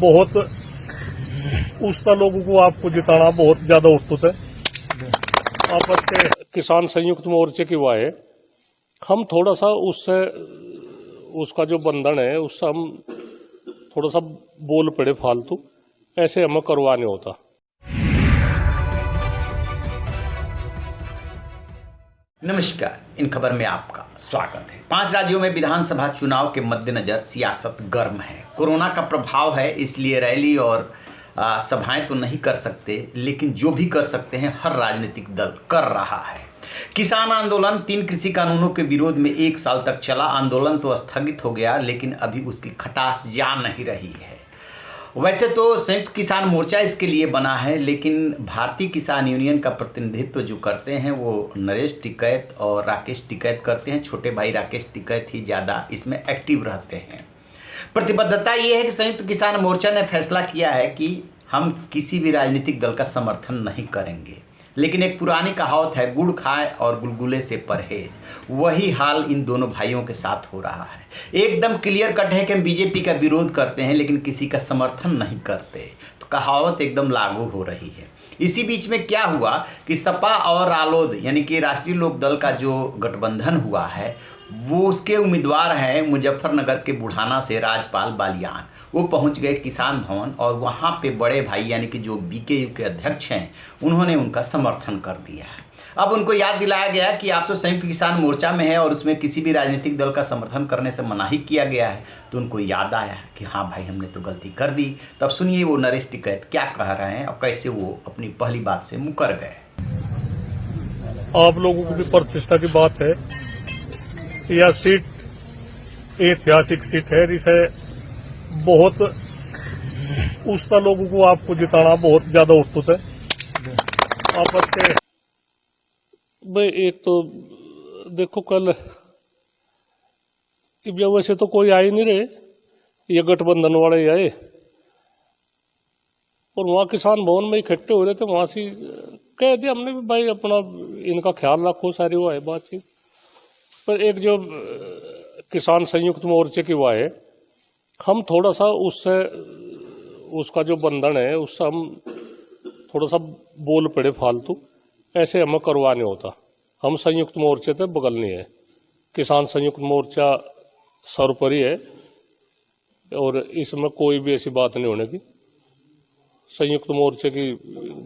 बहुत उस्ता लोगों को आपको जिताना बहुत ज्यादा उत्सुक है। आपस के किसान संयुक्त मोर्चे की वाय हम थोड़ा सा उससे उसका जो बंधन है उससे हम थोड़ा सा बोल पड़े फालतू, ऐसे हमें करवा नहीं होता। नमस्कार, इन खबर में आपका स्वागत है। 5 राज्यों में विधानसभा चुनाव के मद्देनजर सियासत गर्म है। कोरोना का प्रभाव है, इसलिए रैली और सभाएं तो नहीं कर सकते, लेकिन जो भी कर सकते हैं हर राजनीतिक दल कर रहा है। किसान आंदोलन 3 कृषि कानूनों के विरोध में 1 साल तक चला। आंदोलन तो स्थगित हो गया, लेकिन अभी उसकी खटास जा नहीं रही है। वैसे तो संयुक्त किसान मोर्चा इसके लिए बना है, लेकिन भारतीय किसान यूनियन का प्रतिनिधित्व जो करते हैं वो नरेश टिकैत और राकेश टिकैत करते हैं। छोटे भाई राकेश टिकैत ही ज़्यादा इसमें एक्टिव रहते हैं। प्रतिबद्धता ये है कि संयुक्त किसान मोर्चा ने फैसला किया है कि हम किसी भी राजनीतिक दल का समर्थन नहीं करेंगे, लेकिन एक पुरानी कहावत है, गुड़ खाए और गुलगुले से परहेज। वही हाल इन दोनों भाइयों के साथ हो रहा है। एकदम क्लियर कट है कि हम बीजेपी का विरोध करते हैं, लेकिन किसी का समर्थन नहीं करते। तो कहावत एकदम लागू हो रही है। इसी बीच में क्या हुआ कि सपा और रालोद यानी कि राष्ट्रीय लोक दल का जो गठबंधन हुआ है, वो उसके उम्मीदवार हैं मुजफ्फरनगर के बुढ़ाना से राजपाल बालियान। वो पहुंच गए किसान भवन और वहां पे बड़े भाई यानी कि जो बीकेयू के अध्यक्ष हैं, उन्होंने उनका समर्थन कर दिया है। अब उनको याद दिलाया गया कि आप तो संयुक्त किसान मोर्चा में है और उसमें किसी भी राजनीतिक दल का समर्थन करने से मनाही किया गया है। तो उनको याद आया कि हाँ भाई, हमने तो गलती कर दी। तब सुनिए वो नरेश टिकैत क्या कह रहे हैं और कैसे वो अपनी पहली बात से मुकर गए। आप लोगों को भी प्रतिष्ठा की बात है। यह सीट ऐतिहासिक सीट है, इसे बहुत उस्ता लोगों को आपको जिताना बहुत ज्यादा उत्सुक है। आपस के भाई एक तो देखो, कल वैसे तो कोई आ ही नहीं रहे, ये गठबंधन वाले ही आए और वहाँ किसान भवन में इकट्ठे हो रहे थे। वहां से कह दिया हमने भी भाई अपना इनका ख्याल रखो, सारी वो है बातचीत। पर एक जो किसान संयुक्त मोर्चे की वाय हम थोड़ा सा उससे उसका जो बंधन है उससे हम थोड़ा सा बोल पड़े फालतू, ऐसे हमें करवा नहीं होता। हम संयुक्त मोर्चे से बगल नहीं है। किसान संयुक्त मोर्चा सर्वोपरि है और इसमें कोई भी ऐसी बात नहीं होने की। संयुक्त मोर्चे की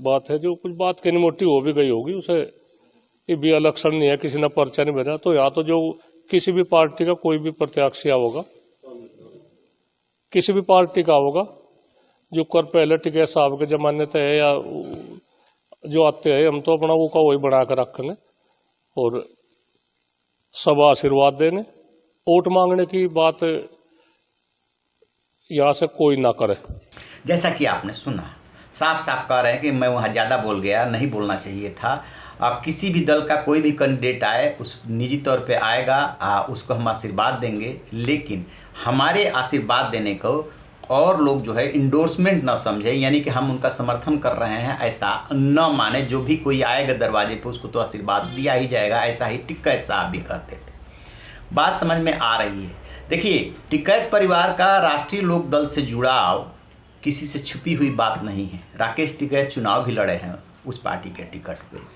बात है, जो कुछ बात कहनी मोटी हो भी गई होगी, उसे ये भी अलक्षण नहीं है, किसी ने पर्चा नहीं भेजा। तो या तो जो किसी भी पार्टी का कोई भी प्रत्याशी होगा, किसी भी पार्टी का होगा, जो कर पहले टिकैत साहब के जमाने तय है या जो आते हैं, हम तो अपना वो का वही बना कर रखने और सब आशीर्वाद देने। वोट मांगने की बात यहाँ से कोई ना करे। जैसा कि आपने सुना, साफ साफ कह रहे हैं कि मैं वहाँ ज़्यादा बोल गया, नहीं बोलना चाहिए था। अब किसी भी दल का कोई भी कैंडिडेट आए, उस निजी तौर पे आएगा, उसको हम आशीर्वाद देंगे, लेकिन हमारे आशीर्वाद देने को और लोग जो है इंडोर्समेंट ना समझे, यानी कि हम उनका समर्थन कर रहे हैं ऐसा न माने। जो भी कोई आएगा दरवाजे पे उसको तो आशीर्वाद दिया ही जाएगा। ऐसा ही टिकैत साहब भी कहते थे। बात समझ में आ रही है। देखिए, टिकैत परिवार का राष्ट्रीय लोक दल से जुड़ाव किसी से छुपी हुई बात नहीं है। राकेश टिकैत चुनाव भी लड़े हैं उस पार्टी के टिकट पे।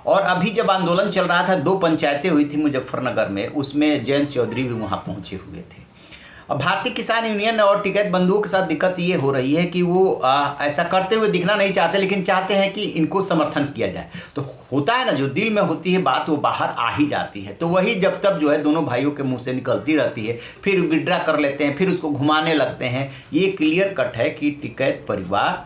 और अभी जब आंदोलन चल रहा था, 2 पंचायतें हुई थी मुजफ्फरनगर में, उसमें जयंत चौधरी भी वहाँ पहुँचे हुए थे। अब भारतीय किसान यूनियन और टिकैत बंधुओं के साथ दिक्कत ये हो रही है कि वो ऐसा करते हुए दिखना नहीं चाहते, लेकिन चाहते हैं कि इनको समर्थन किया जाए। तो होता है ना, जो दिल में होती है बात वो बाहर आ ही जाती है। तो वही जब तक जो है दोनों भाइयों के मुंह से निकलती रहती है, फिर विड्रा कर लेते हैं, फिर उसको घुमाने लगते हैं। ये क्लियर कट है कि टिकैत परिवार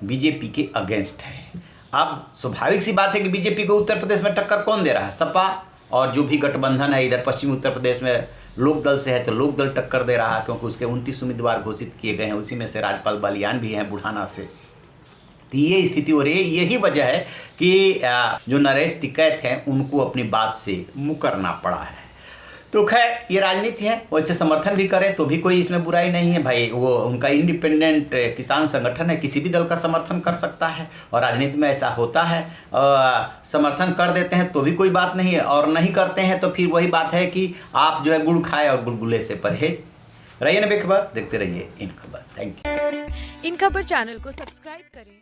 बीजेपी के अगेंस्ट है। अब स्वाभाविक सी बात है कि बीजेपी को उत्तर प्रदेश में टक्कर कौन दे रहा है? सपा और जो भी गठबंधन है इधर पश्चिमी उत्तर प्रदेश में लोक दल से है, तो लोक दल टक्कर दे रहा है, क्योंकि उसके 29 उम्मीदवार घोषित किए गए हैं। उसी में से राजपाल बालियान भी हैं बुढ़ाना से। तो ये स्थिति हो रही है। यही वजह है कि जो नरेश टिकैत हैं उनको अपनी बात से मुकरना पड़ा है। तो खैर, ये राजनीति है। वैसे समर्थन भी करें तो भी कोई इसमें बुराई नहीं है भाई। वो उनका इंडिपेंडेंट किसान संगठन है, किसी भी दल का समर्थन कर सकता है और राजनीति में ऐसा होता है। समर्थन कर देते हैं तो भी कोई बात नहीं है, और नहीं करते हैं तो फिर वही बात है कि आप जो है गुड़ खाए और गुलगुले से परहेज। रहिए ना बेखबर, देखते रहिए इन खबर। Thank you. इन खबर चैनल को सब्सक्राइब करें।